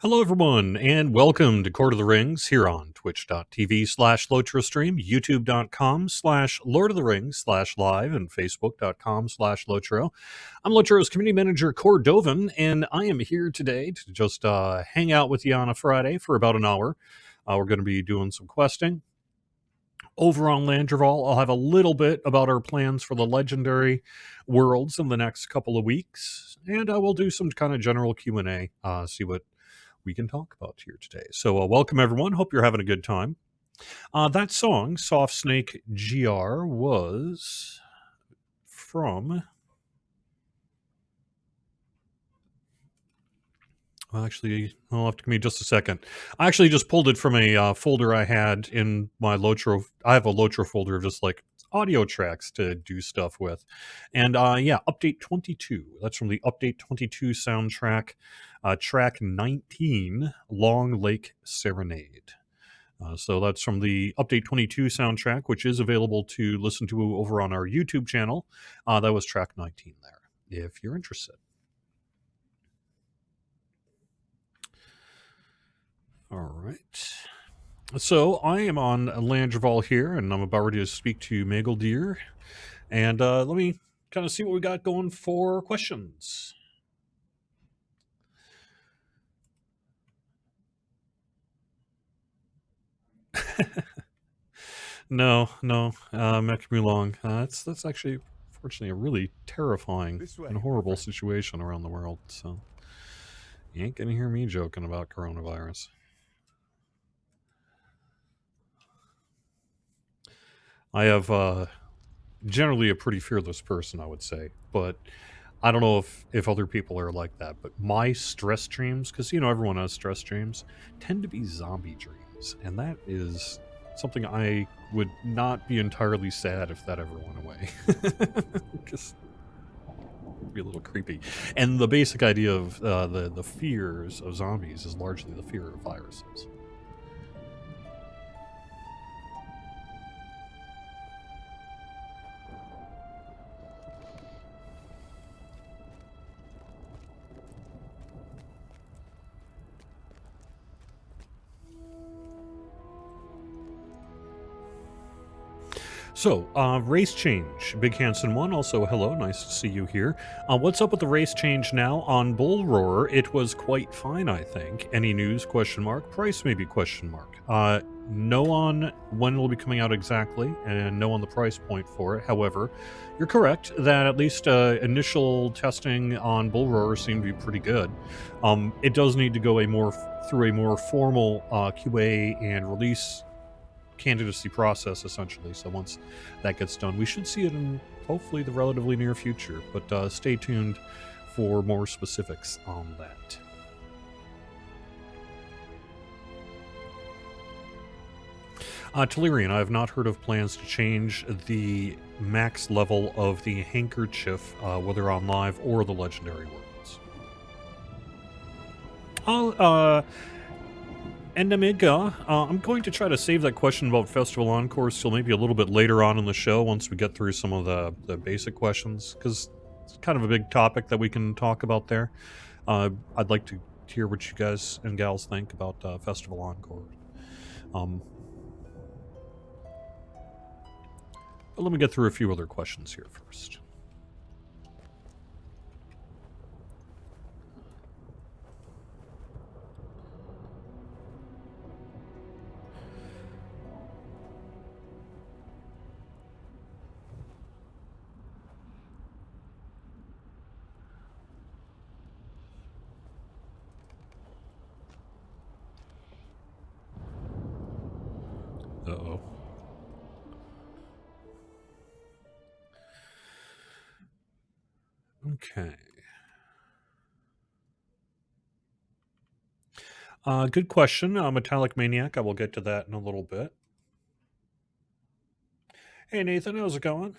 Hello, everyone, and welcome to Court of the Rings here on twitch.tv/LotroStream, youtube.com/Lord of the Rings/live, and facebook.com/Lotro. I'm Lotro's community manager, Cordovan, and I am here today to just hang out with you on a Friday for about an hour. We're going to be doing some questing. Over on Landreval, I'll have a little bit about our plans for the legendary worlds in the next couple of weeks, and I will do some kind of general Q&A, see what we can talk about here today. So welcome, everyone. Hope you're having a good time. That song, Soft Snake GR, was from... Well, actually, I'll have to give me just a second. I actually just pulled it from a folder I had in my Lotro. I have a Lotro folder of just like audio tracks to do stuff with. And yeah, Update 22. That's from the Update 22 soundtrack, track 19, Long Lake Serenade. So that's from the Update 22 soundtrack, which is available to listen to over on our YouTube channel. That was track 19 there, if you're interested. All right. So I am on Landreval here, and I'm about ready to speak to Mageldeer. And let me kind of see what we got going for questions. No, Mek Mulong. That's actually, fortunately, a really terrifying and horrible situation around the world. So you ain't gonna hear me joking about coronavirus. I have generally a pretty fearless person, I would say, but I don't know if other people are like that. But my stress dreams, because everyone has stress dreams, tend to be zombie dreams, and that is something I would not be entirely sad if that ever went away. Because it'd be a little creepy. And the basic idea of the fears of zombies is largely the fear of viruses. So, race change. Big Hanson 1, also hello, nice to see you here. What's up with the race change now? On Bull Roar, it was quite fine, I think. Any news? Question mark. Price maybe? Question mark. No on when it will be coming out exactly, and no on the price point for it. However, you're correct that at least initial testing on Bull Roar seemed to be pretty good. It does need to go through a more formal QA and release candidacy process, essentially. So once that gets done, we should see it in hopefully the relatively near future, but stay tuned for more specifics on that. Telerian, I have not heard of plans to change the max level of the handkerchief, whether on live or the legendary worlds. And Amiga, I'm going to try to save that question about Festival Encores till maybe a little bit later on in the show once we get through some of the basic questions, because it's kind of a big topic that we can talk about there. I'd like to hear what you guys and gals think about Festival Encore. But let me get through a few other questions here first. Uh-oh. Okay. Good question, Metallic Maniac. I will get to that in a little bit. Hey, Nathan, how's it going?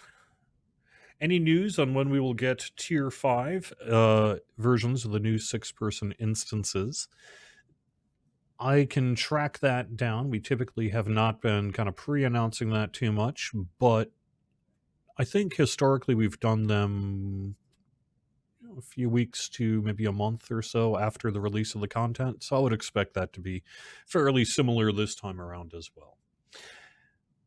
Any news on when we will get Tier 5 versions of the new 6-person instances? I can track that down. We typically have not been kind of pre-announcing that too much, but I think historically we've done them a few weeks to maybe a month or so after the release of the content. So I would expect that to be fairly similar this time around as well.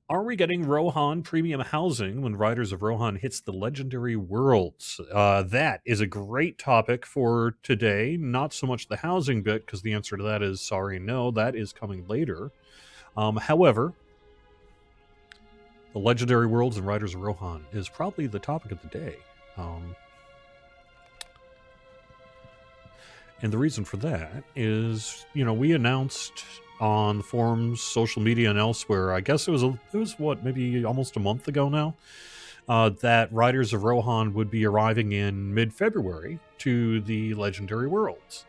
Are we getting Rohan premium housing when Riders of Rohan hits the legendary worlds? That is a great topic for today. Not so much the housing bit, because the answer to that is sorry, no. That is coming later. However, the legendary worlds and Riders of Rohan is probably the topic of the day. And the reason for that is, we announced on the forums, social media, and elsewhere, I guess it was what, maybe almost a month ago now, that Riders of Rohan would be arriving in mid-February to the Legendary Worlds.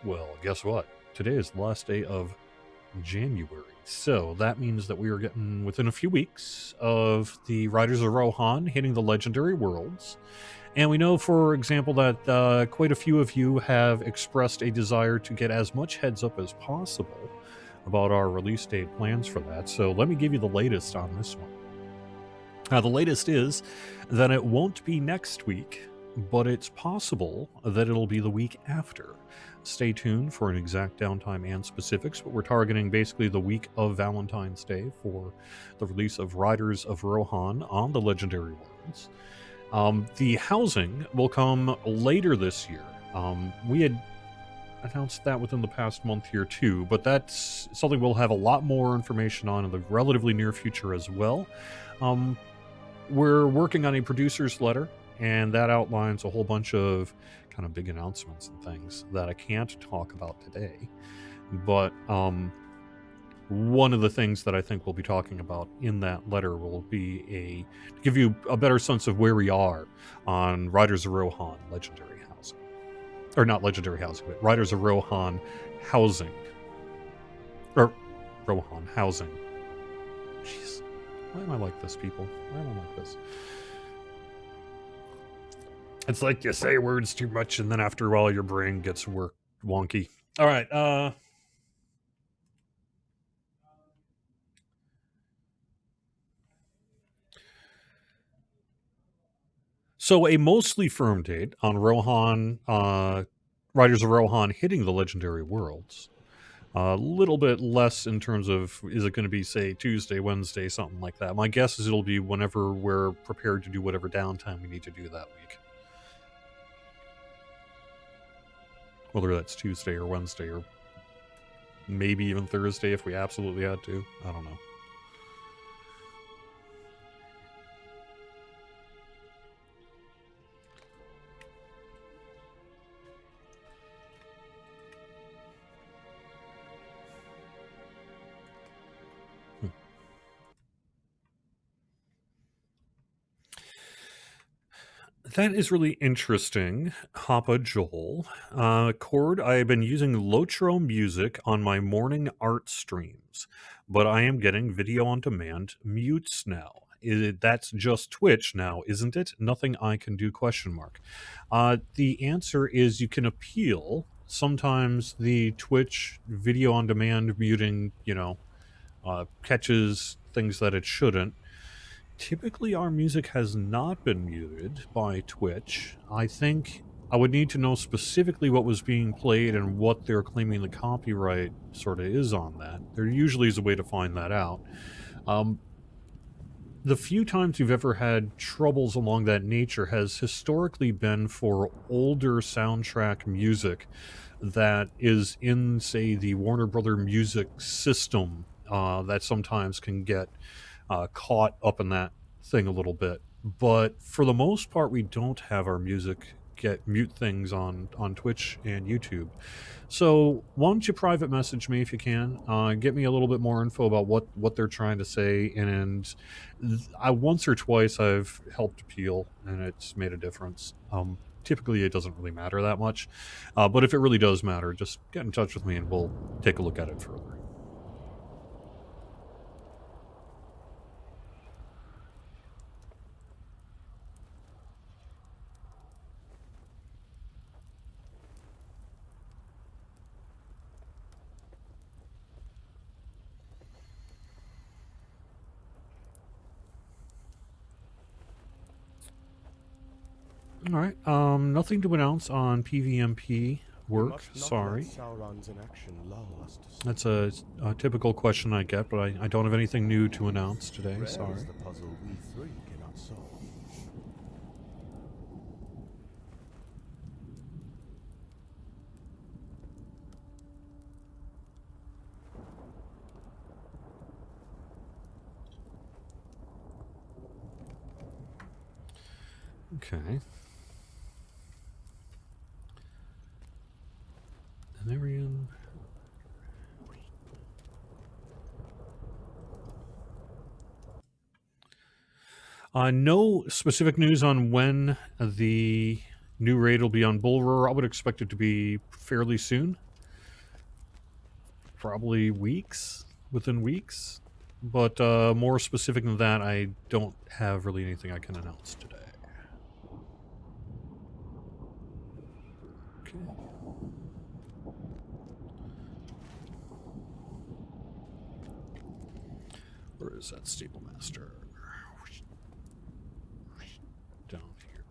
Well, guess what? Today is the last day of January. So that means that we are getting within a few weeks of the Riders of Rohan hitting the Legendary Worlds. And we know, for example, that quite a few of you have expressed a desire to get as much heads up as possible about our release date plans for that. So let me give you the latest on this one. The latest is that it won't be next week, but it's possible that it'll be the week after. Stay tuned for an exact downtime and specifics, but we're targeting basically the week of Valentine's Day for the release of Riders of Rohan on the Legendary Worlds. The housing will come later this year. We had announced that within the past month here too, but that's something we'll have a lot more information on in the relatively near future as well. We're working on a producer's letter, and that outlines a whole bunch of kind of big announcements and things that I can't talk about today. But one of the things that I think we'll be talking about in that letter will be to give you a better sense of where we are on Riders of Rohan Legendary Housing. Or not Legendary Housing, but Riders of Rohan Housing. Or Rohan Housing. Jeez. Why am I like this, people? Why am I like this? It's like you say words too much, and then after a while your brain gets wonky. All right, so a mostly firm date on Rohan, Riders of Rohan hitting the Legendary Worlds. A little bit less in terms of, is it going to be, say, Tuesday, Wednesday, something like that. My guess is it'll be whenever we're prepared to do whatever downtime we need to do that week. Whether that's Tuesday or Wednesday or maybe even Thursday if we absolutely had to. I don't know. That is really interesting, Hapa Joel. Cord, I have been using Lotro music on my morning art streams, but I am getting video on demand mutes now. That's just Twitch now, isn't it? Nothing I can do, question mark. The answer is you can appeal. Sometimes the Twitch video on demand muting, catches things that it shouldn't. Typically, our music has not been muted by Twitch. I think I would need to know specifically what was being played and what they're claiming the copyright sort of is on that. There usually is a way to find that out. The few times you've ever had troubles along that nature has historically been for older soundtrack music that is in, say, the Warner Brother music system that sometimes can get caught up in that thing a little bit. But for the most part, we don't have our music get mute things on Twitch and YouTube. So why don't you private message me if you can? Get me a little bit more info about what they're trying to say. And I once or twice I've helped appeal, and it's made a difference. Typically, it doesn't really matter that much. But if it really does matter, just get in touch with me and we'll take a look at it further. All right. Nothing to announce on PvMP work. Sorry. Sauron's inaction lull us to sleep. That's a typical question I get, but I don't have anything new to announce today. Rare Sorry. is the puzzle we three cannot solve. Okay. Anarian. No specific news on when the new raid will be on Bull Roar. I would expect it to be fairly soon. Probably weeks, within weeks. But more specific than that, I don't have really anything I can announce today. Okay. Where is that Stable Master? Down here.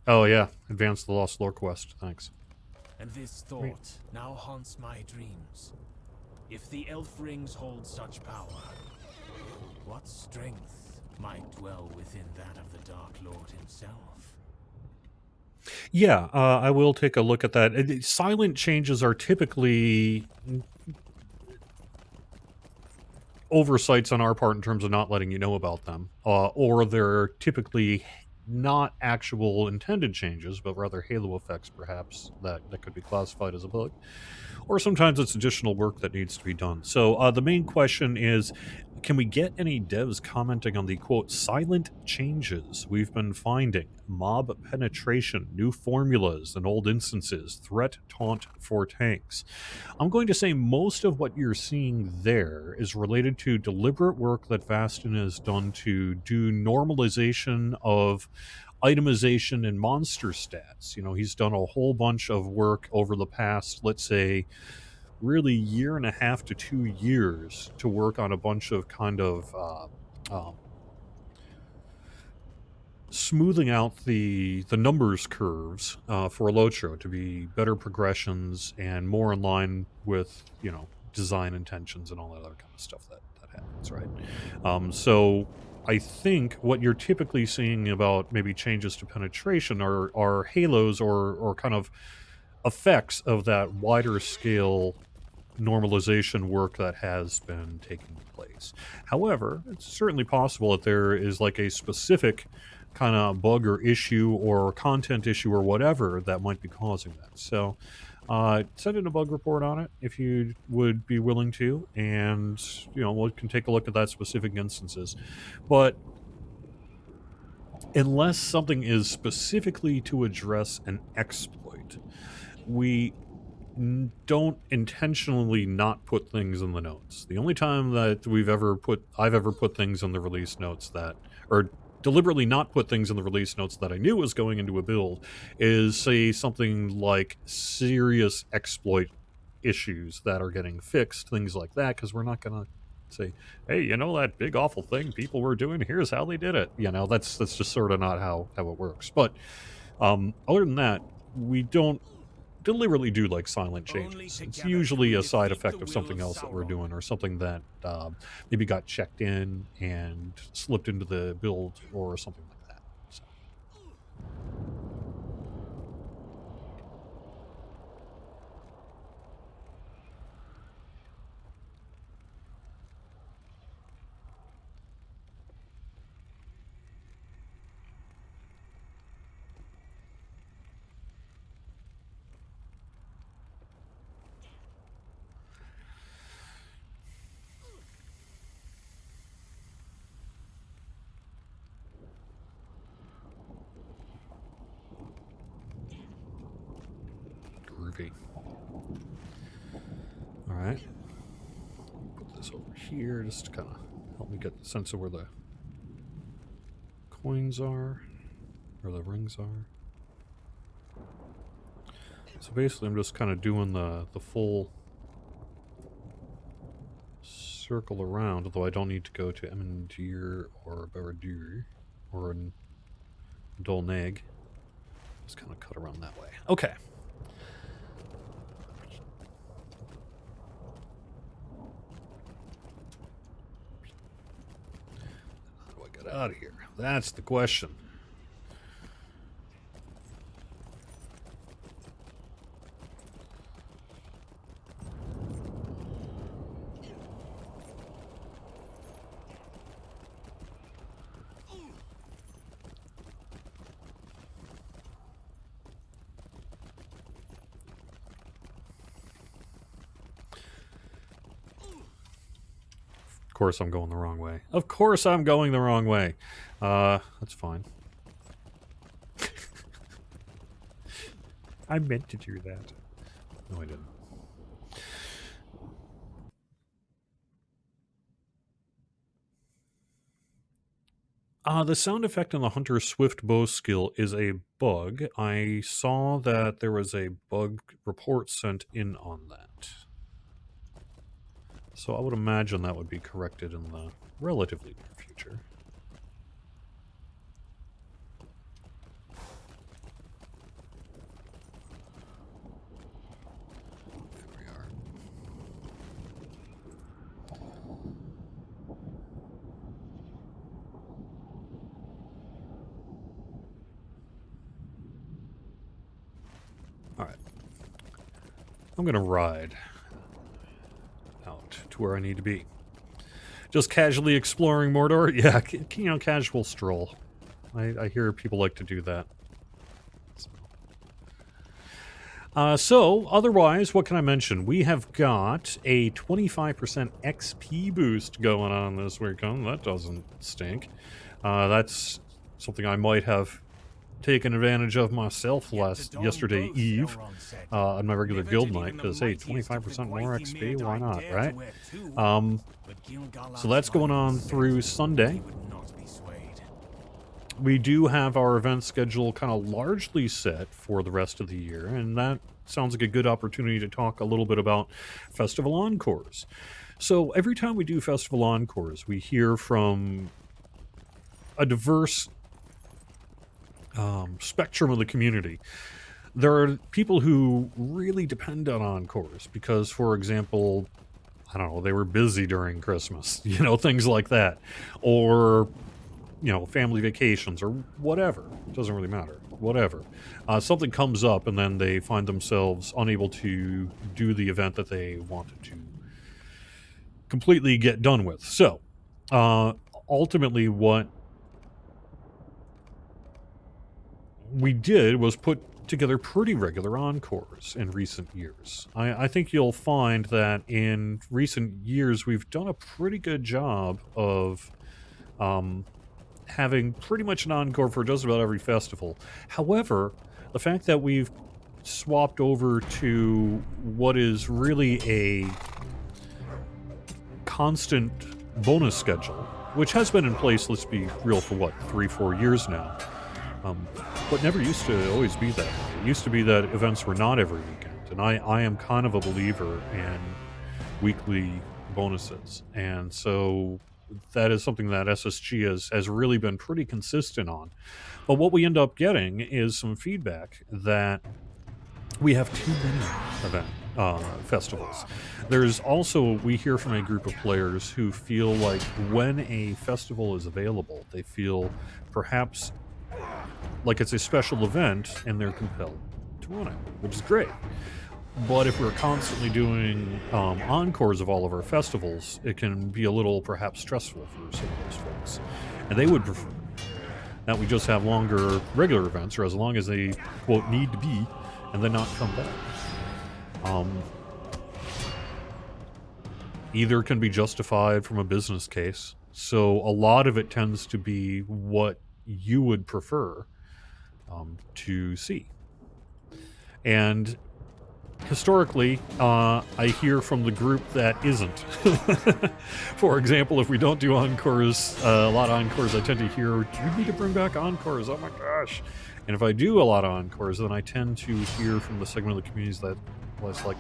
Oh yeah, advance the Lost Lore quest. Thanks. And this thought now haunts my dreams. If the elf rings hold such power, what strength might dwell within that of the Dark Lord himself? Yeah, I will take a look at that. Silent changes are typically oversights on our part in terms of not letting you know about them, or they're typically not actual intended changes, but rather halo effects, perhaps, that could be classified as a bug. Or sometimes it's additional work that needs to be done. So the main question is, can we get any devs commenting on the, quote, silent changes we've been finding? Mob penetration, new formulas and old instances, threat taunt for tanks. I'm going to say most of what you're seeing there is related to deliberate work that Vastin has done to do normalization of itemization and monster stats. You know, he's done a whole bunch of work over the past, let's say, really year and a half to 2 years to work on a bunch of kind of smoothing out the numbers curves for Lotro to be better progressions and more in line with, you know, design intentions and all that other kind of stuff that happens, right? So I think what you're typically seeing about maybe changes to penetration are halos or kind of effects of that wider scale normalization work that has been taking place. However, it's certainly possible that there is like a specific kind of bug or issue or content issue or whatever that might be causing that. So send in a bug report on it if you would be willing to, and you know, we can take a look at that specific instances. But unless something is specifically to address an exploit, we don't intentionally not put things in the notes. The only time that I've ever put things in the release notes that, or deliberately not put things in the release notes that I knew was going into a build, is say something like serious exploit issues that are getting fixed, things like that, because we're not going to say, hey, you know, that big awful thing people were doing, here's how they did it. You know, that's just sort of not how it works. But other than that, we don't deliberately do like silent changes. It's usually a side effect of something else that we're doing, or something that maybe got checked in and slipped into the build or something like that. So. Groovy. All right. Put this over here just to kind of help me get the sense of where the coins are, or the rings are. So basically I'm just kind of doing the full circle around, although I don't need to go to Emendir or Baradur or Dolneg. Just kind of cut around that way. Okay. How do I get out of here? That's the question. Of course I'm going the wrong way. Of course I'm going the wrong way. That's fine. I meant to do that. No, I didn't. The sound effect on the Hunter's Swift Bow skill is a bug. I saw that there was a bug report sent in on that. So I would imagine that would be corrected in the relatively near future. There we are. Alright. I'm gonna ride out to where I need to be. Just casually exploring Mordor? Yeah, you know, casual stroll. I hear people like to do that. So, otherwise, what can I mention? We have got a 25% XP boost going on this weekend. That doesn't stink. That's something I might have taken advantage of myself yesterday eve on my regular guild night, because hey, 25% more XP, why not, right? So that's going on through Sunday. We do have our event schedule kind of largely set for the rest of the year, and that sounds like a good opportunity to talk a little bit about Festival Encores. So every time we do Festival Encores, we hear from a diverse spectrum of the community. There are people who really depend on Encores because, for example, I don't know, they were busy during Christmas, you know, things like that. Or, you know, family vacations or whatever. It doesn't really matter. Whatever. Something comes up and then they find themselves unable to do the event that they wanted to completely get done with. So, ultimately what we did was put together pretty regular encores in recent years. I think you'll find that in recent years we've done a pretty good job of having pretty much an encore for just about every festival. However, the fact that we've swapped over to what is really a constant bonus schedule, which has been in place, let's be real, for what, 3-4 years now. But never used to always be that way. It used to be that events were not every weekend, and I am kind of a believer in weekly bonuses, and so that is something that SSG has really been pretty consistent on. But what we end up getting is some feedback that we have too many festivals. There's also, we hear from a group of players who feel like when a festival is available, they feel perhaps like it's a special event and they're compelled to run it, which is great. But if we're constantly doing encores of all of our festivals, it can be a little perhaps stressful for some of those folks. And they would prefer that we just have longer regular events, or as long as they, quote, need to be, and then not come back. Either can be justified from a business case. So a lot of it tends to be what you would prefer to see. And historically, I hear from the group that isn't. For example, if we don't do encores, a lot of encores, I tend to hear, we need to bring back encores, oh my gosh. And if I do a lot of encores, then I tend to hear from the segment of the communities that was like,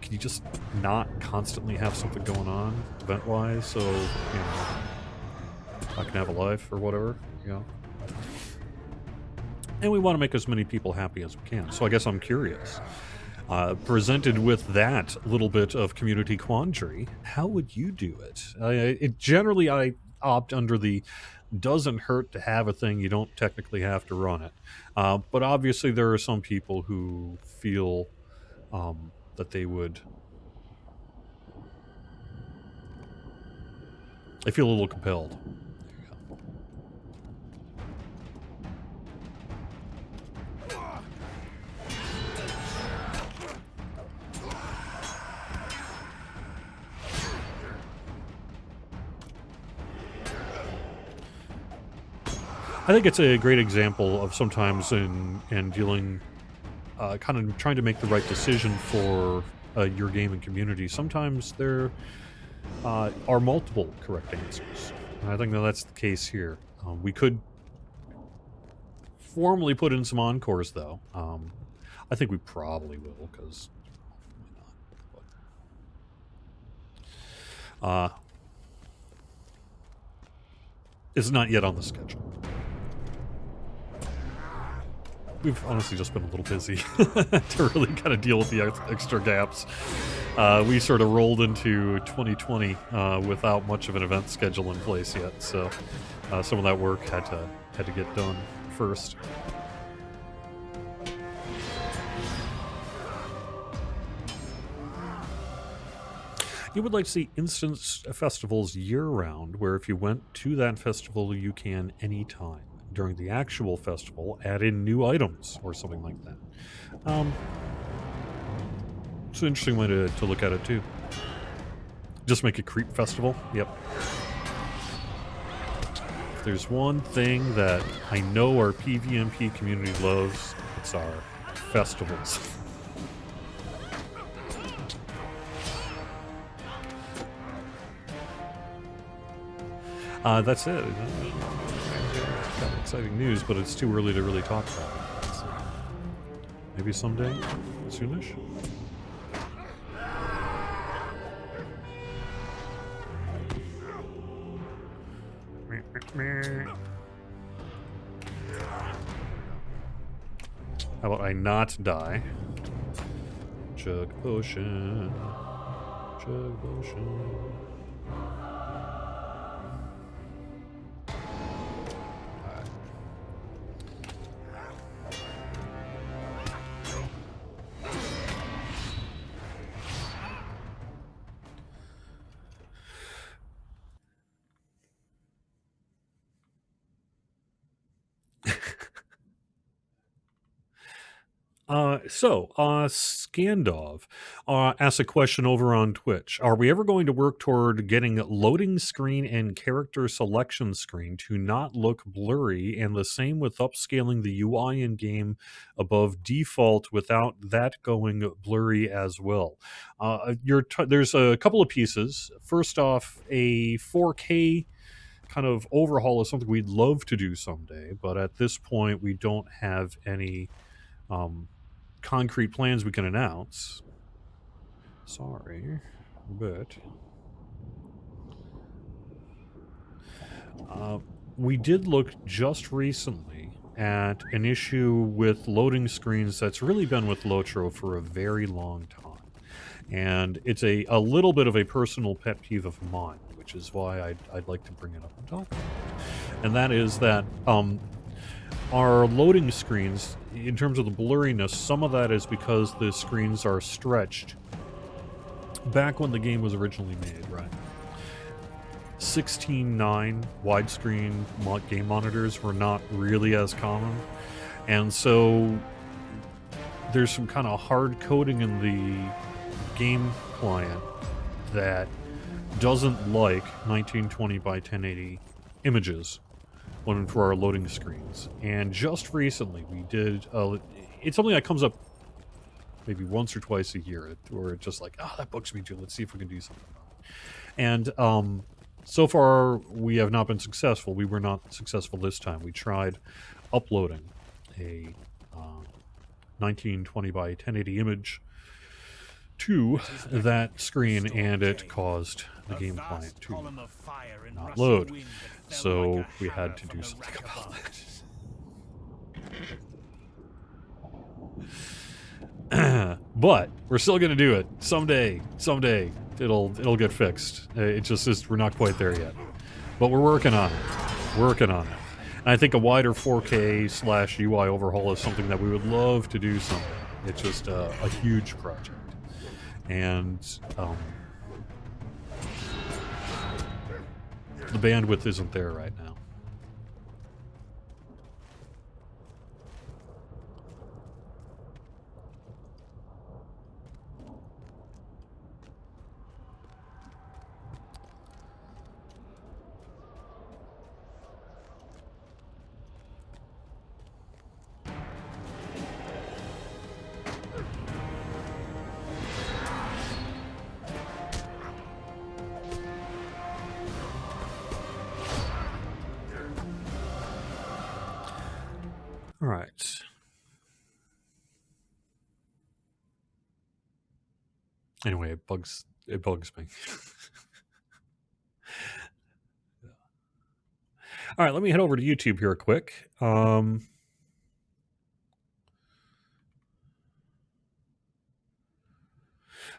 can you just not constantly have something going on event-wise, so, you know, I can have a life or whatever, you know? And we want to make as many people happy as we can, so I guess I'm curious. Presented with that little bit of community quandary, how would you do it? Generally, I opt under the doesn't hurt to have a thing, you don't technically have to run it. But obviously there are some people who feel that they feel a little compelled. I think it's a great example of sometimes in dealing, kind of trying to make the right decision for your game and community. Sometimes there are multiple correct answers. And I think that that's the case here. We could formally put in some encores, though. I think we probably will, because why not? But, it's not yet on the schedule. We've honestly just been a little busy to really kind of deal with the extra gaps. We sort of rolled into 2020 without much of an event schedule in place yet, so some of that work had to get done first. You would like to see instance festivals year-round, where if you went to that festival, you can anytime. During the actual festival, add in new items or something like that. It's an interesting way to look at it, too. Just make a creep festival. Yep. If there's one thing that I know our PvMP community loves, it's our festivals. That's it. Got exciting news, but it's too early to really talk about it. So maybe someday, soonish. How about I not die? Chug potion. Chug potion. Scandov asks a question over on Twitch. Are we ever going to work toward getting loading screen and character selection screen to not look blurry, and the same with upscaling the UI in-game above default without that going blurry as well? There's a couple of pieces. First off, a 4K kind of overhaul is something we'd love to do someday, but at this point we don't have any concrete plans we can announce. Sorry, but we did look just recently at an issue with loading screens that's really been with Lotro for a very long time. And it's a little bit of a personal pet peeve of mine, which is why I'd like to bring it up and talk about it. And that is that our loading screens, in terms of the blurriness, some of that is because the screens are stretched back when the game was originally made, right? 16:9 widescreen game monitors were not really as common, and so there's some kind of hard coding in the game client that doesn't like 1920 by 1080 images when for our loading screens. And just recently we did it's something that comes up maybe once or twice a year, where it's just like, that bugs me too, let's see if we can do something about it. And so far we have not been successful. We were not successful this time. We tried uploading a 1920 by 1080 image to that screen, and it caused the game client to not load. So we had to do something about that. But we're still going to do it someday. Someday it'll get fixed. It just is, we're not quite there yet, but we're working on it. Working on it. And I think a wider 4K / UI overhaul is something that we would love to do someday. It's just a huge project, and the bandwidth isn't there right now. All right. Anyway, it bugs me. All right, let me head over to YouTube here quick.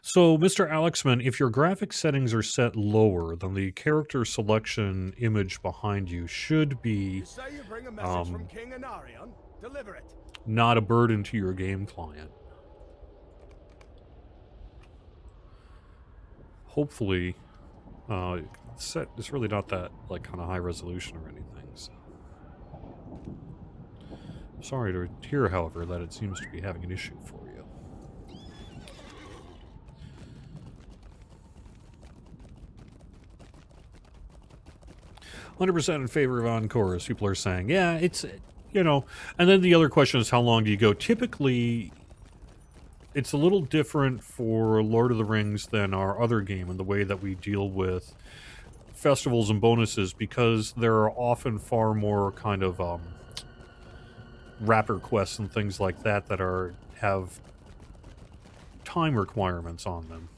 So, Mr. Alexman, if your graphics settings are set lower, then the character selection image behind you should be You say you bring a message from King Anarion? Deliver it. not a burden to your game client. Hopefully, it's really not that like kind of high resolution or anything. So. Sorry to hear, however, that it seems to be having an issue for you. "100% in favor of encores," people are saying. Yeah, it's, you know, and then the other question is, how long do you go? Typically, it's a little different for Lord of the Rings than our other game in the way that we deal with festivals and bonuses, because there are often far more kind of wrapper quests and things like that that have time requirements on them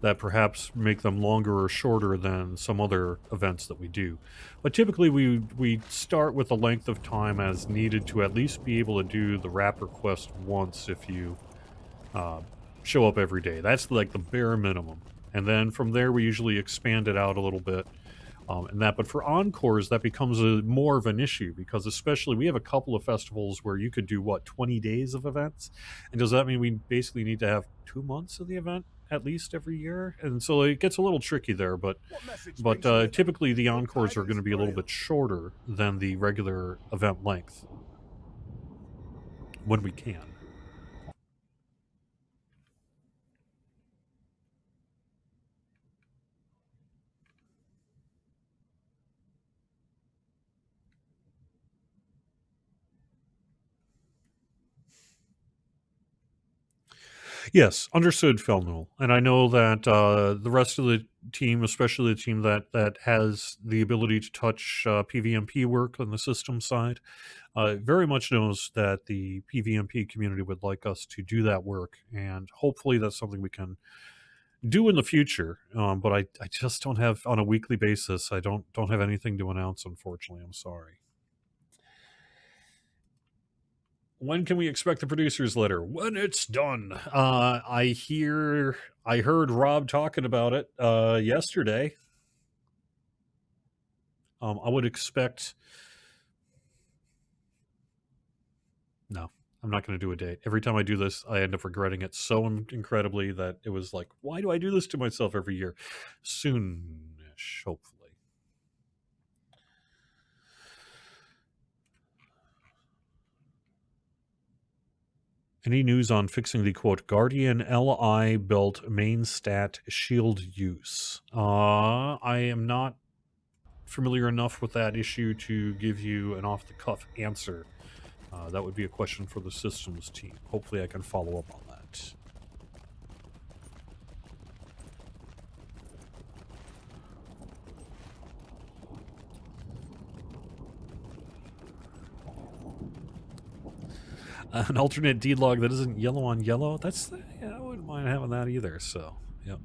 that perhaps make them longer or shorter than some other events that we do. But typically we start with the length of time as needed to at least be able to do the wrapper quest once if you show up every day. That's like the bare minimum. And then from there we usually expand it out a little bit. But for encores, that becomes more of an issue, because especially we have a couple of festivals where you could do, 20 days of events? And does that mean we basically need to have 2 months of the event at least every year? And so it gets a little tricky there, but typically the encores are going to be a little bit shorter than the regular event length when we can. Yes, understood, Felnul. And I know that the rest of the team, especially the team that has the ability to touch PvMP work on the system side, very much knows that the PvMP community would like us to do that work, and hopefully that's something we can do in the future. But I just don't have, on a weekly basis, I don't have anything to announce, unfortunately. I'm sorry. When can we expect the producer's letter? When it's done. I heard Rob talking about it yesterday. I would expect... No, I'm not going to do a date. Every time I do this, I end up regretting it so incredibly that it was like, why do I do this to myself every year? Soonish, hopefully. Any news on fixing the, quote, Guardian LI built main stat shield use? I am not familiar enough with that issue to give you an off-the-cuff answer. That would be a question for the systems team. Hopefully I can follow up on that. An alternate D-log that isn't yellow on yellow? That's mind having that either. So, yep.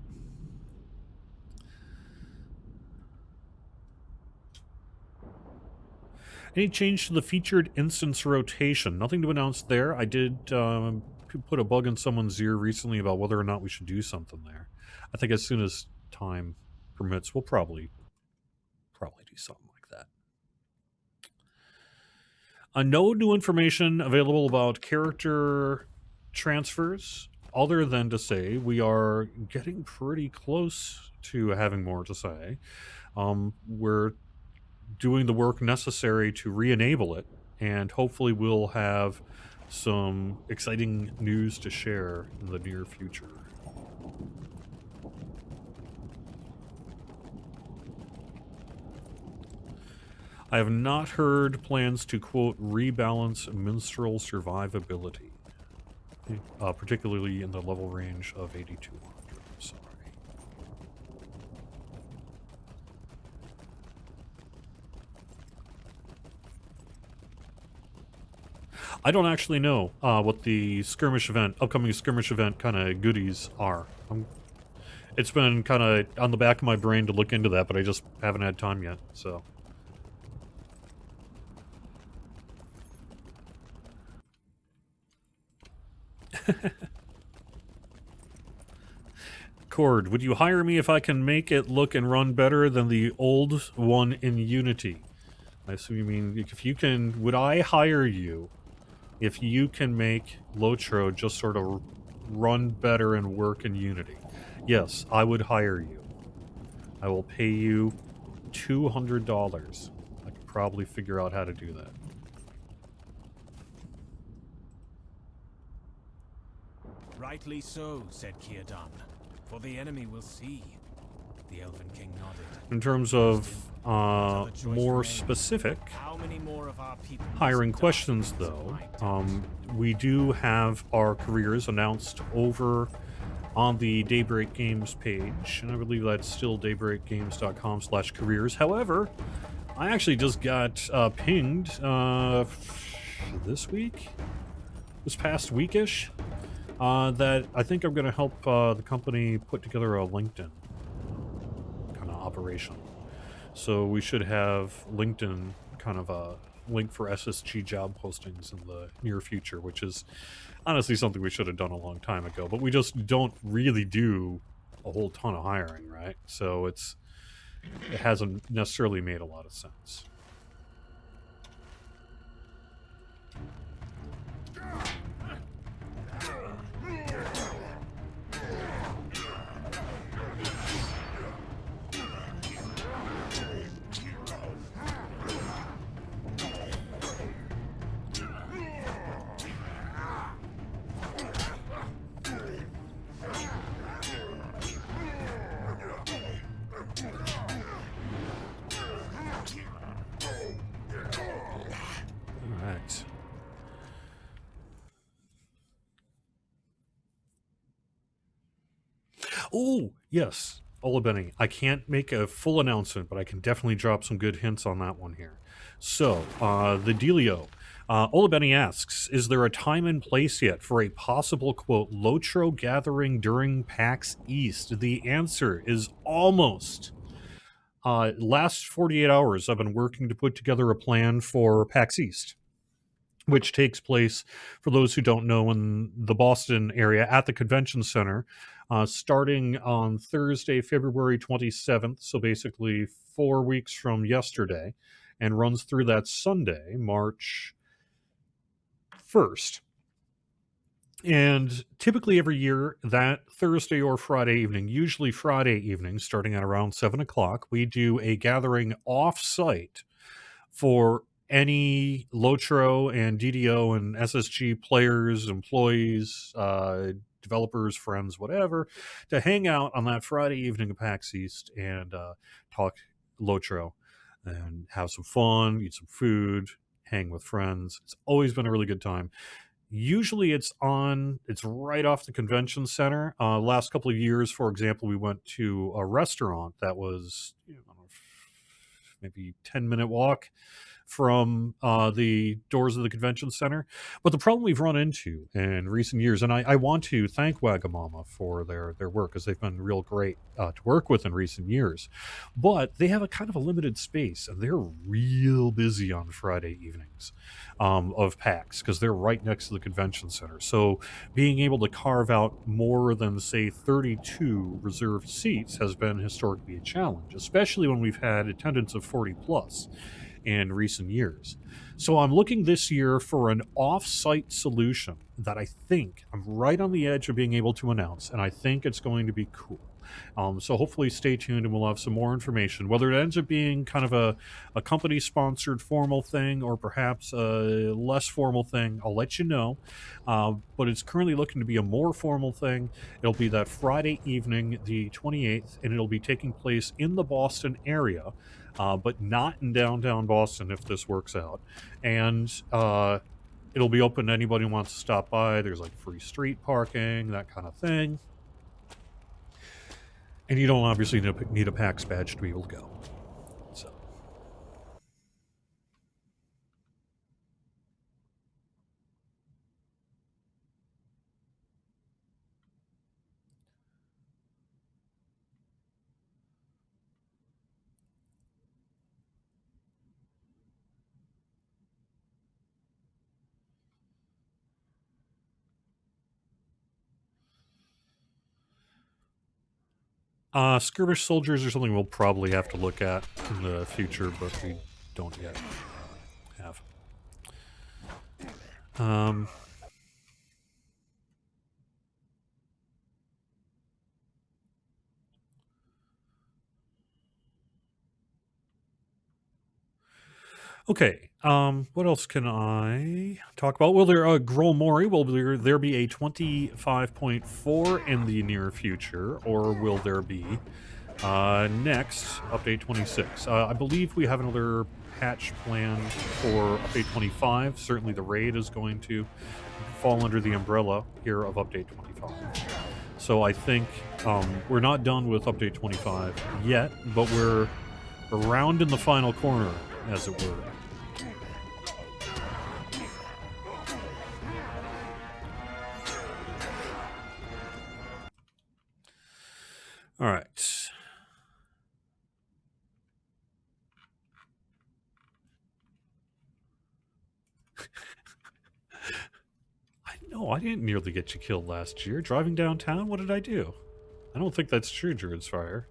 Any change to the featured instance rotation? Nothing to announce there. I did put a bug in someone's ear recently about whether or not we should do something there. I think as soon as time permits, we'll probably do something like that. No new information available about character transfers, other than to say we are getting pretty close to having more to say. We're doing the work necessary to re-enable it, and hopefully we'll have some exciting news to share in the near future. I have not heard plans to, quote, rebalance minstrel survivability, particularly in the level range of 8200. I'm sorry. I don't actually know what the upcoming skirmish event kind of goodies are. It's been kind of on the back of my brain to look into that, but I just haven't had time yet, so. Cord, would you hire me if I can make it look and run better than the old one in Unity? I assume you mean, if you can, would I hire you if you can make Lotro just sort of run better and work in Unity? Yes, I would hire you. I will pay you $200. I could probably figure out how to do that. Rightly so, said Círdan, for the enemy will see. The Elven King nodded. In terms of more specific hiring questions, though, we do have our careers announced over on the Daybreak Games page, and I believe that's still daybreakgames.com/careers. However, I actually just got pinged this past weekish, that I think I'm going to help the company put together a LinkedIn kind of operation. So we should have LinkedIn kind of a link for SSG job postings in the near future, which is honestly something we should have done a long time ago, but we just don't really do a whole ton of hiring, right? So it hasn't necessarily made a lot of sense. Oh, yes, Olabeni. I can't make a full announcement, but I can definitely drop some good hints on that one here. So, the dealio. Olabeni asks, is there a time and place yet for a possible, quote, Lotro gathering during PAX East? The answer is almost. Last 48 hours, I've been working to put together a plan for PAX East, which takes place, for those who don't know, in the Boston area at the Convention Center, starting on Thursday, February 27th, so basically 4 weeks from yesterday, and runs through that Sunday, March 1st. And typically every year, that Thursday or Friday evening, usually Friday evening, starting at around 7 o'clock, we do a gathering off-site for any Lotro and DDO and SSG players, employees, developers, friends, whatever, to hang out on that Friday evening of PAX East and talk Lotro and have some fun, eat some food, hang with friends. It's always been a really good time. Usually it's right off the convention center. Last couple of years, for example, we went to a restaurant that was maybe 10-minute walk from the doors of the convention center. But the problem we've run into in recent years, and I want to thank Wagamama for their work, because they've been real great to work with in recent years, but they have a kind of a limited space, and they're real busy on Friday evenings of PAX, because they're right next to the convention center. So being able to carve out more than, say, 32 reserved seats has been historically a challenge, especially when we've had attendance of 40 plus in recent years. So I'm looking this year for an off-site solution that I think I'm right on the edge of being able to announce, and I think it's going to be cool. So hopefully stay tuned and we'll have some more information, whether it ends up being kind of a company-sponsored formal thing or perhaps a less formal thing. I'll let you know. But it's currently looking to be a more formal thing. It'll be that Friday evening, the 28th, and it'll be taking place in the Boston area, but not in downtown Boston if this works out. And it'll be open to anybody who wants to stop by. There's like free street parking, that kind of thing. And you don't obviously need a PAX badge to be able to go. So. Skirmish soldiers are something we'll probably have to look at in the future, but we don't yet have. Okay, what else can I talk about? Will there, Grol Mori, will there be a 25.4 in the near future, or will there be next update 26? I believe we have another patch planned for update 25. Certainly the raid is going to fall under the umbrella here of update 25. So I think we're not done with update 25 yet, but we're around in the final corner, as it were. All right. I didn't nearly get you killed last year. Driving downtown? What did I do? I don't think that's true, Druid's Fire.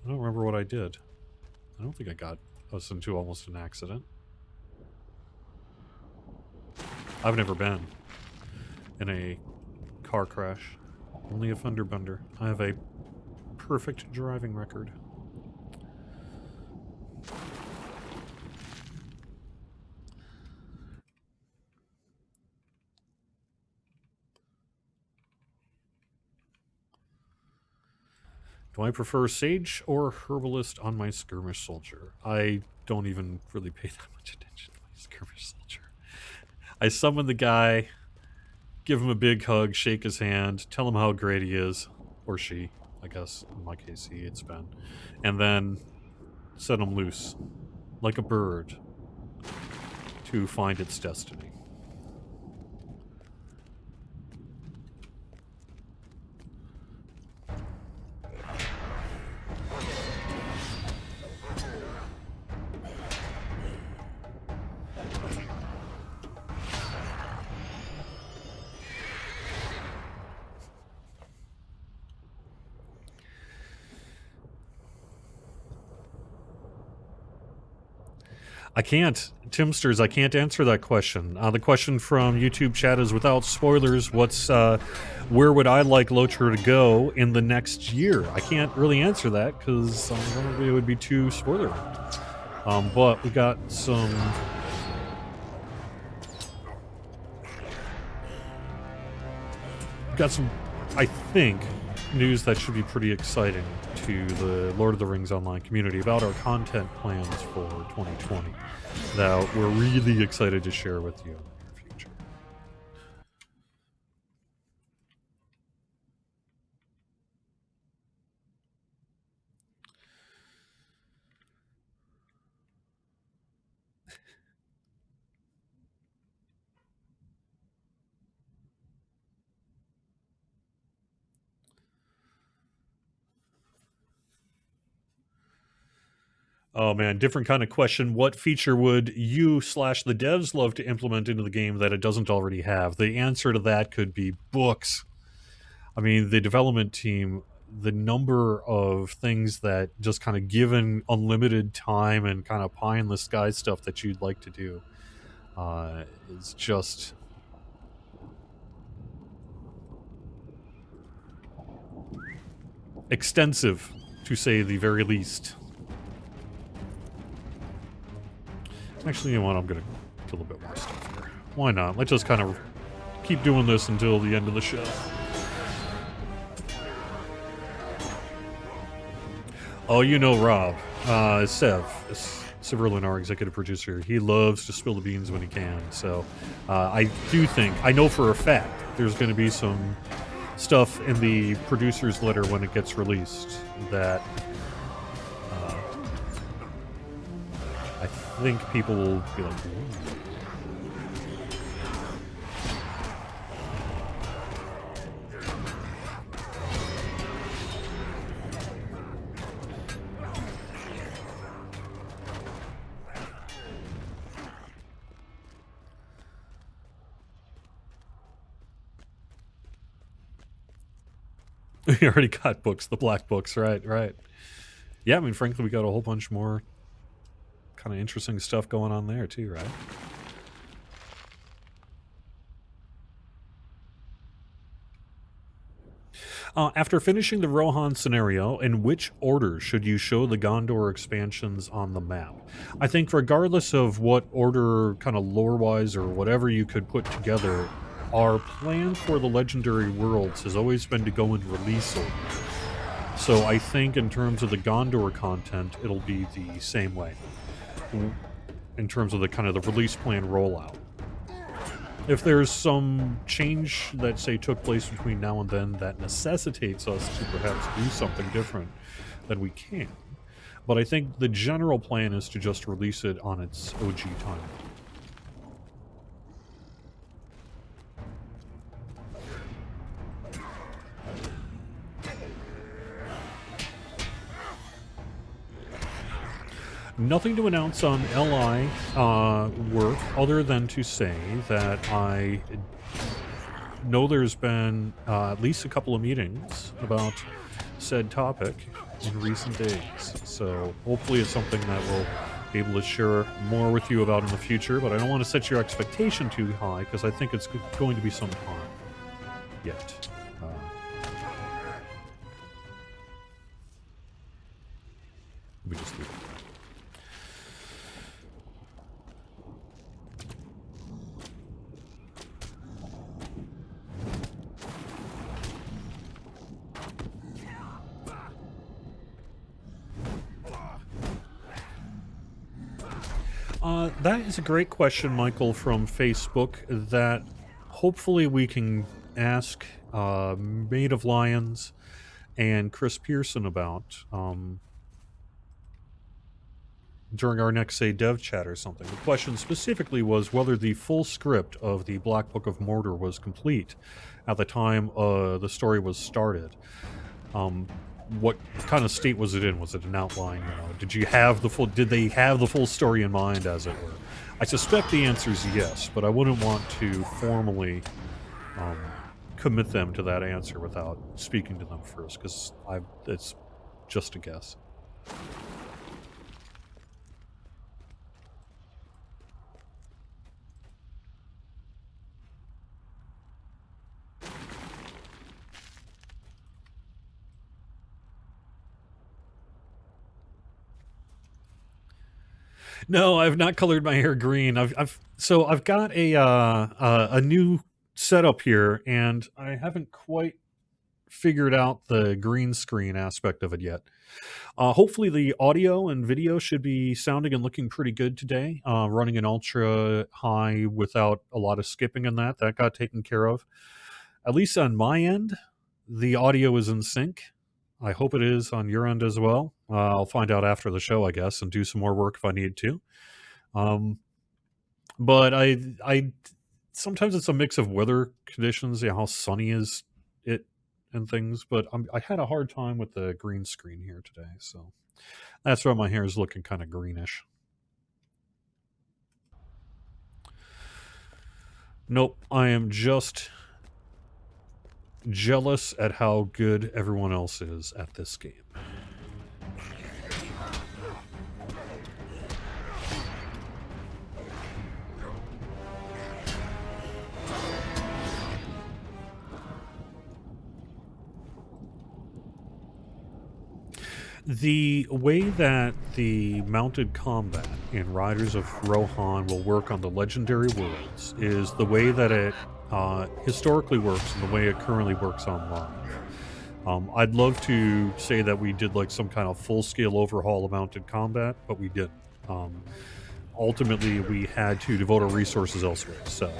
I don't remember what I did. I don't think I got us into almost an accident. I've never been in a car crash. Only a fender bender. I have a perfect driving record. Do I prefer Sage or Herbalist on my Skirmish Soldier? I don't even really pay that much attention to my Skirmish Soldier. I summon the guy, give him a big hug, shake his hand, tell him how great he is, or she, I guess, in my case, it's been, and then set him loose, like a bird, to find its destiny. I can't. Timsters, I can't answer that question. The question from YouTube chat is, without spoilers, where would I like Locher to go in the next year? I can't really answer that because it would be too spoilery. But we got some... I think, news that should be pretty exciting to the Lord of the Rings Online community about our content plans for 2020 that we're really excited to share with you in the near future. Oh man, different kind of question. What feature would you slash the devs love to implement into the game that it doesn't already have? The answer to that could be books. I mean, the development team, the number of things that just kind of given unlimited time and kind of pie in the sky stuff that you'd like to do is just extensive, to say the very least. Actually, you know what? I'm going to kill a bit more stuff here. Why not? Let's just kind of keep doing this until the end of the show. Oh, you know Rob. Severlin, our executive producer, he loves to spill the beans when he can. So I do think, I know for a fact, there's going to be some stuff in the producer's letter when it gets released that I think people will be like, ooh. We already got books, the black books, right. Yeah, I mean, frankly, we got a whole bunch more kind of interesting stuff going on there, too, right? After finishing the Rohan scenario, in which order should you show the Gondor expansions on the map? I think regardless of what order, kind of lore-wise or whatever you could put together, our plan for the Legendary Worlds has always been to go in release order. So I think in terms of the Gondor content, it'll be the same way. In terms of the kind of the release plan rollout. If there's some change that, say, took place between now and then that necessitates us to perhaps do something different, then we can. But I think the general plan is to just release it on its OG time. Nothing to announce on LI work other than to say that I know there's been at least a couple of meetings about said topic in recent days. So hopefully it's something that we'll be able to share more with you about in the future, but I don't want to set your expectation too high because I think it's going to be some time yet. Let me just leave it. That is a great question, Michael, from Facebook, that hopefully we can ask Maid of Lions and Chris Pearson about during our next, say, dev chat or something. The question specifically was whether the full script of the Black Book of Mordor was complete at the time the story was started. What kind of state was it in? Was it an outline? Did they have the full story in mind, as it were? I suspect the answer is yes, but I wouldn't want to formally commit them to that answer without speaking to them first, because it's just a guess. No, I've not colored my hair green. I've got a new setup here, and I haven't quite figured out the green screen aspect of it yet. Hopefully the audio and video should be sounding and looking pretty good today. Running an ultra high without a lot of skipping in that got taken care of. At least on my end, the audio is in sync. I hope it is on your end as well. I'll find out after the show, I guess, and do some more work if I need to. But I sometimes it's a mix of weather conditions. How sunny is it and things, but I had a hard time with the green screen here today, so that's why my hair is looking kind of greenish. Nope, I am just jealous at how good everyone else is at this game. The way that the mounted combat in Riders of Rohan will work on the legendary worlds is the way that it historically works and the way it currently works online. I'd love to say that we did like some kind of full-scale overhaul of mounted combat, but we didn't. Ultimately, we had to devote our resources elsewhere. So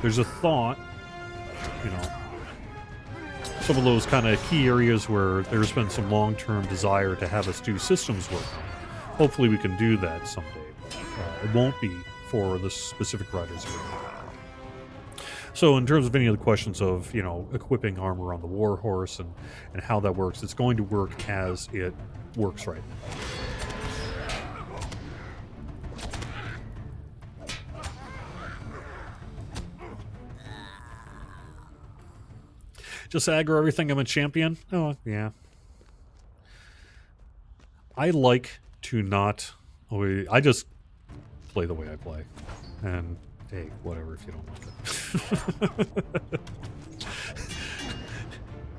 there's a thought, you know, some of those kind of key areas where there's been some long-term desire to have us do systems work on. Hopefully we can do that someday, but it won't be for the specific Riders. So in terms of any of the questions of, you know, equipping armor on the Warhorse and how that works, it's going to work as it works right now. Just aggro everything I'm a champion? Oh, yeah. I like to not... I just play the way I play. And, hey, whatever if you don't like it.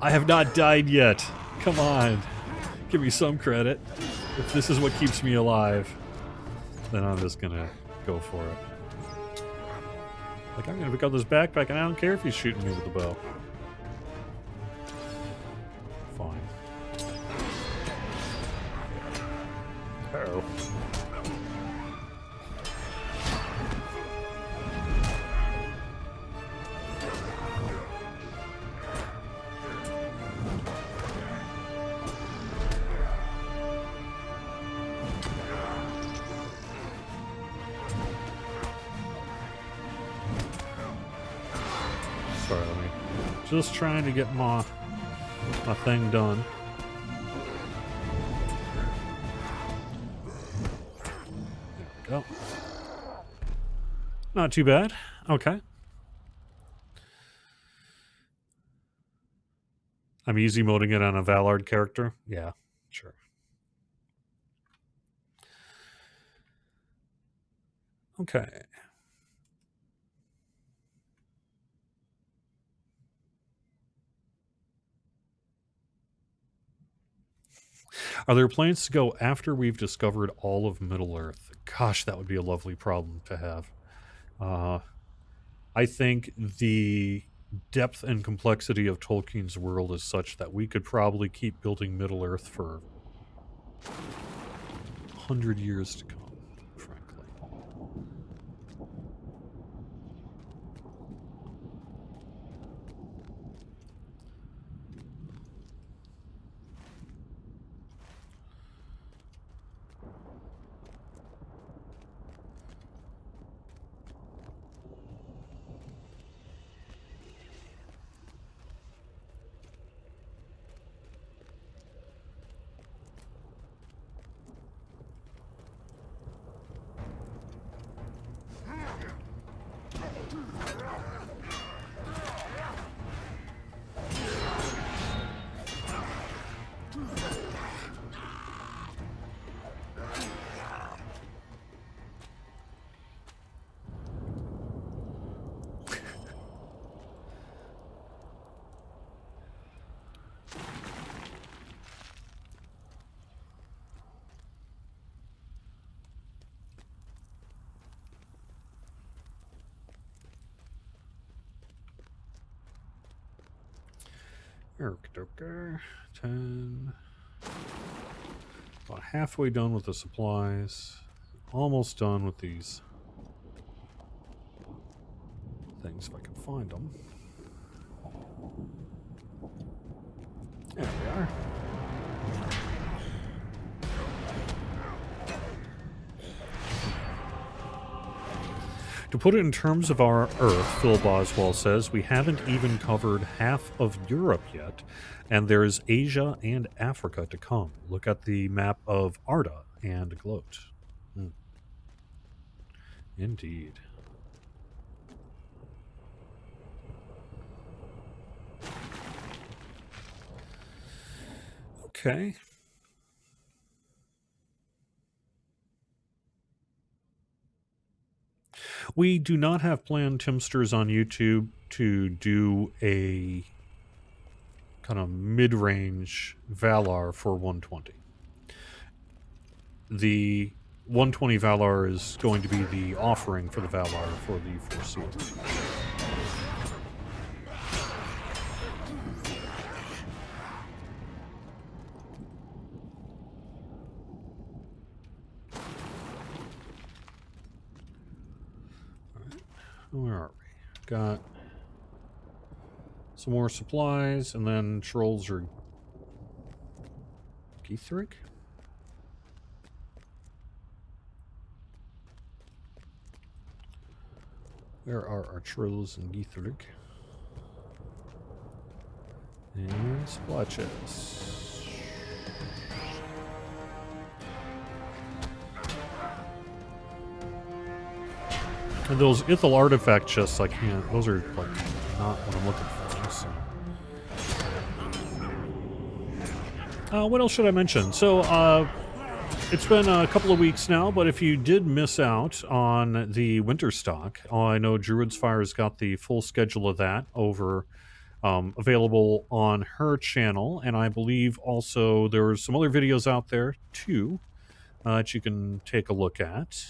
I have not died yet. Come on. Give me some credit. If this is what keeps me alive, then I'm just gonna go for it. Like, I'm gonna pick up this backpack and I don't care if he's shooting me with the bow. Fine. Uh-oh. Sorry, just trying to get my thing done. There we go. Not too bad. Okay. I'm easy moding it on a Valard character. Yeah, sure. Okay. Are there plans to go after we've discovered all of Middle-earth? Gosh, that would be a lovely problem to have. I think the depth and complexity of Tolkien's world is such that we could probably keep building Middle-earth for 100 years to come, frankly. Okay. 10. About halfway done with the supplies. Almost done with these things if I can find them. There we are. To put it in terms of our Earth, Phil Boswell says, we haven't even covered half of Europe yet, and there's Asia and Africa to come. Look at the map of Arda and gloat. Indeed. Okay. We do not have planned, Timsters, on YouTube to do a kind of mid-range Valar for 120. The 120 Valar is going to be the offering for the Valar for the foreseeable future. Where are we? Got some more supplies, and then trolls are Geethric? Where are our trolls and Geethric? And supply chests. And those Ithel artifact chests, I can't. Those are like not what I'm looking for. So. What else should I mention? So, it's been a couple of weeks now, but if you did miss out on the winter stock, I know Druid's Fire's got the full schedule of that over available on her channel, and I believe also there's some other videos out there too that you can take a look at.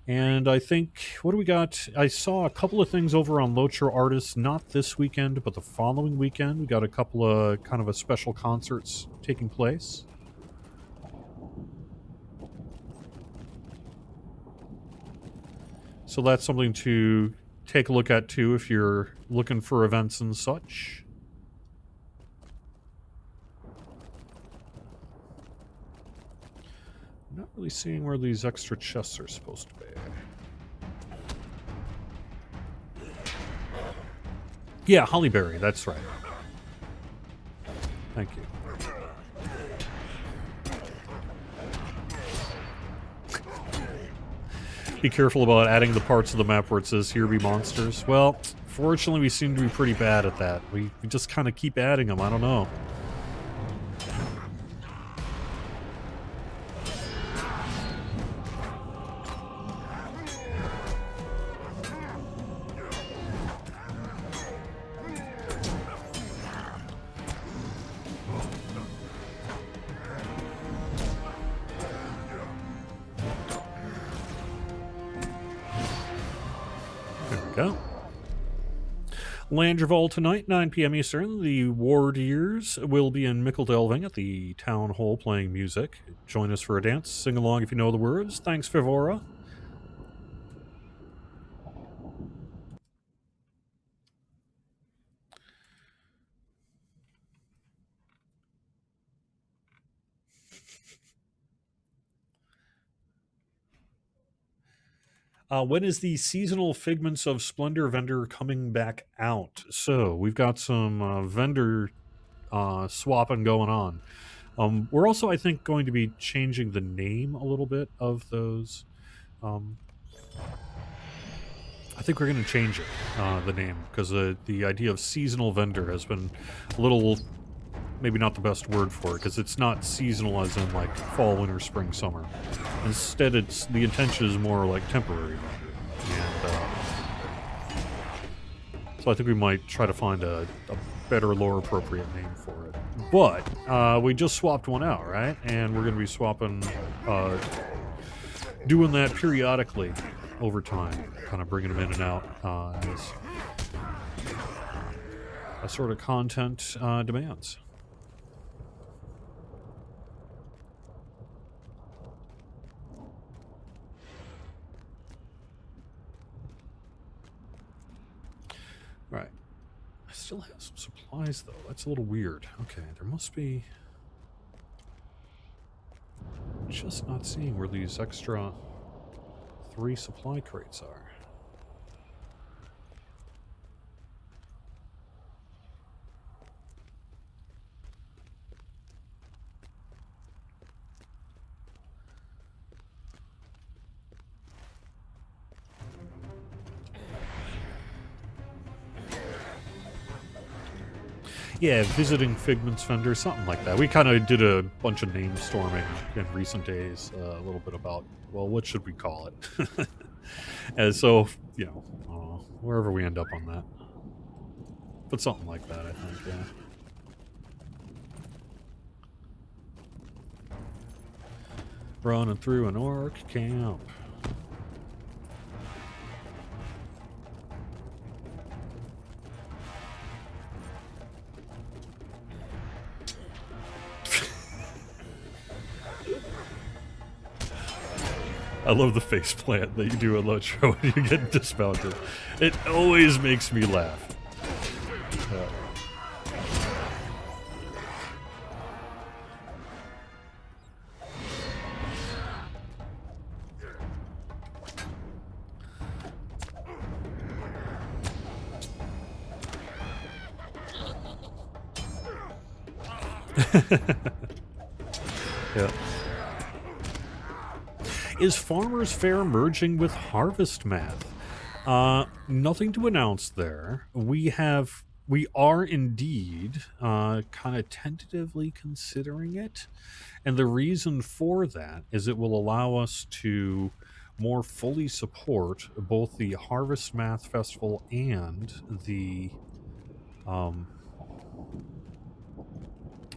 And I think, what do we got? I saw a couple of things over on Locher Artists, not this weekend, but the following weekend. We got a couple of kind of a special concerts taking place. So that's something to take a look at too if you're looking for events and such. Not really seeing where these extra chests are supposed to be. Yeah, Hollyberry, that's right. Thank you. Be careful about adding the parts of the map where it says here be monsters. Well, fortunately we seem to be pretty bad at that. We just kind of keep adding them, I don't know. Go. Landreval tonight, 9 p.m. Eastern. The Warriors will be in Mickledelving at the Town Hall playing music. Join us for a dance. Sing along if you know the words. Thanks, Fivora. When is the seasonal Figments of Splendor vendor coming back out? So we've got some vendor swapping going on. We're also, I think, going to be changing the name a little bit of those. I think we're going to change it, the name, because the idea of seasonal vendor has been a little, maybe not the best word for it, because it's not seasonal as in like fall, winter, spring, summer. Instead, it's the intention is more like temporary vendor. And so I think we might try to find a better, more appropriate name for it. But we just swapped one out, right? And we're going to be swapping, doing that periodically over time, kind of bringing them in and out as a sort of content demands. Right. I still have some supplies, though. That's a little weird. Okay, there must be... Just not seeing where these extra 3 supply crates are. Yeah, visiting Figment's vendor, something like that. We kind of did a bunch of name storming in recent days, a little bit about, well, what should we call it? And so, you know, wherever we end up on that. But something like that, I think, yeah. Running through an orc camp. I love the face plant that you do at Lotro when you get dismounted. It always makes me laugh. Yeah. Is Farmer's Fair merging with Harvest Math? Nothing to announce there. We are indeed kind of tentatively considering it. And the reason for that is it will allow us to more fully support both the Harvest Math Festival and the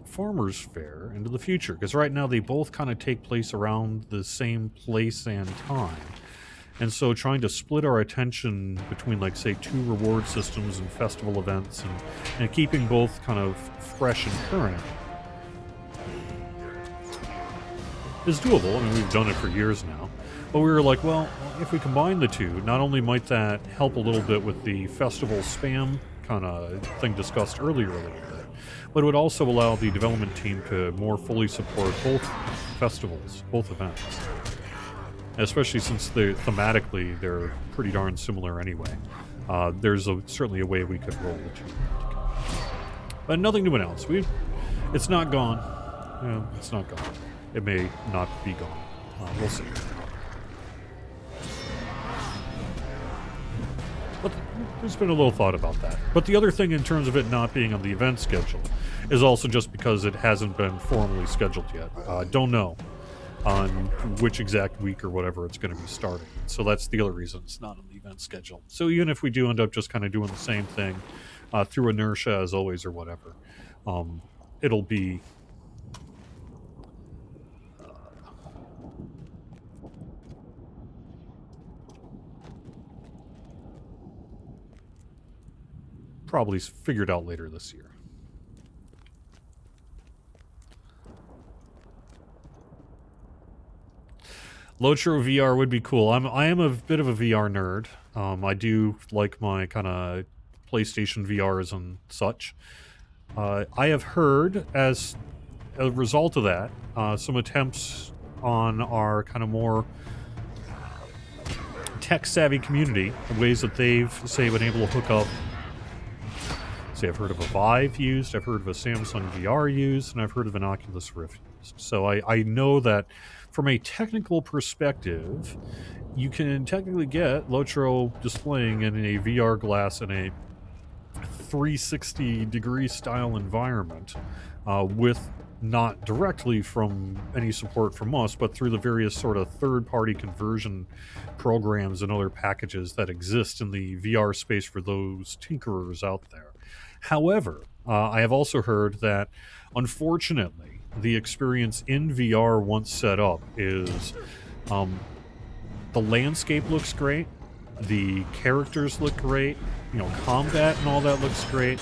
Farmers Fair into the future, because right now they both kind of take place around the same place and time, and so trying to split our attention between, like, say, 2 reward systems and festival events, and keeping both kind of fresh and current is doable. I mean, we've done it for years now, but we were like, well, if we combine the two, not only might that help a little bit with the festival spam kind of thing discussed earlier a little bit, but it would also allow the development team to more fully support both festivals, both events. Especially since thematically they're pretty darn similar anyway. There's certainly a way we could roll the two. But nothing to announce. It's not gone. It's not gone. It may not be gone. We'll see. But there's been a little thought about that. But the other thing in terms of it not being on the event schedule is also just because it hasn't been formally scheduled yet. Don't know on which exact week or whatever it's going to be starting. So that's the other reason it's not on the event schedule. So even if we do end up just kind of doing the same thing through inertia as always or whatever, it'll be probably figured out later this year. Lotro VR would be cool. I am a bit of a VR nerd. I do like my kind of PlayStation VRs and such. I have heard, as a result of that, some attempts on our kind of more tech-savvy community, ways that they've, say, been able to hook up. Say, I've heard of a Vive used, I've heard of a Samsung VR used, and I've heard of an Oculus Rift used. So I know that from a technical perspective, you can technically get Lotro displaying in a VR glass in a 360-degree style environment with not directly from any support from us, but through the various sort of third-party conversion programs and other packages that exist in the VR space for those tinkerers out there. However, I have also heard that, unfortunately, the experience in VR once set up is the landscape looks great, the characters look great, combat and all that looks great,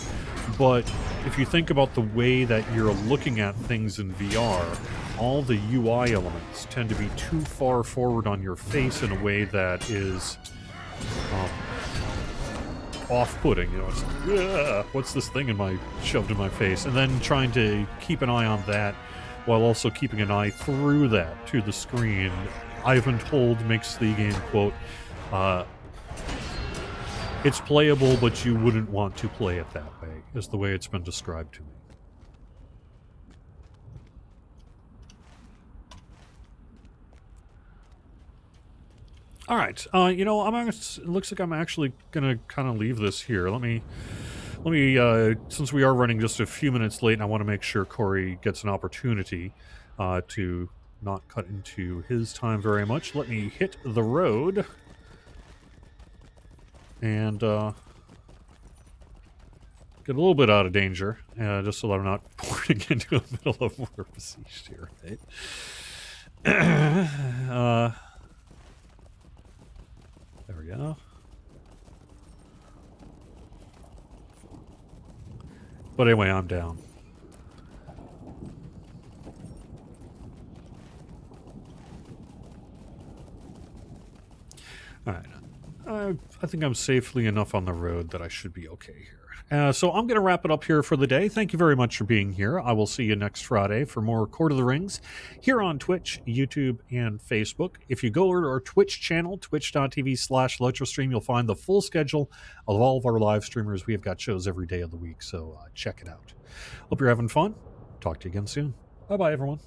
but if you think about the way that you're looking at things in VR, all the UI elements tend to be too far forward on your face in a way that is off-putting. It's like, what's this thing shoved in my face? And then trying to keep an eye on that while also keeping an eye through that to the screen I've been told makes the game, quote, it's playable, but you wouldn't want to play it that way, is the way it's been described to me. All right, you know, it looks like I'm actually gonna kind of leave this here. Let me, since we are running just a few minutes late, and I want to make sure Corey gets an opportunity to not cut into his time very much. Let me hit the road and get a little bit out of danger, just so that I'm not porting into the middle of war besieged here, right? There we go. But anyway, I'm down. All right. I think I'm safely enough on the road that I should be okay here. So I'm going to wrap it up here for the day. Thank you very much for being here. I will see you next Friday for more Court of the Rings here on Twitch, YouTube, and Facebook. If you go to our Twitch channel, twitch.tv/LetroStream, you'll find the full schedule of all of our live streamers. We have got shows every day of the week, so check it out. Hope you're having fun. Talk to you again soon. Bye-bye, everyone.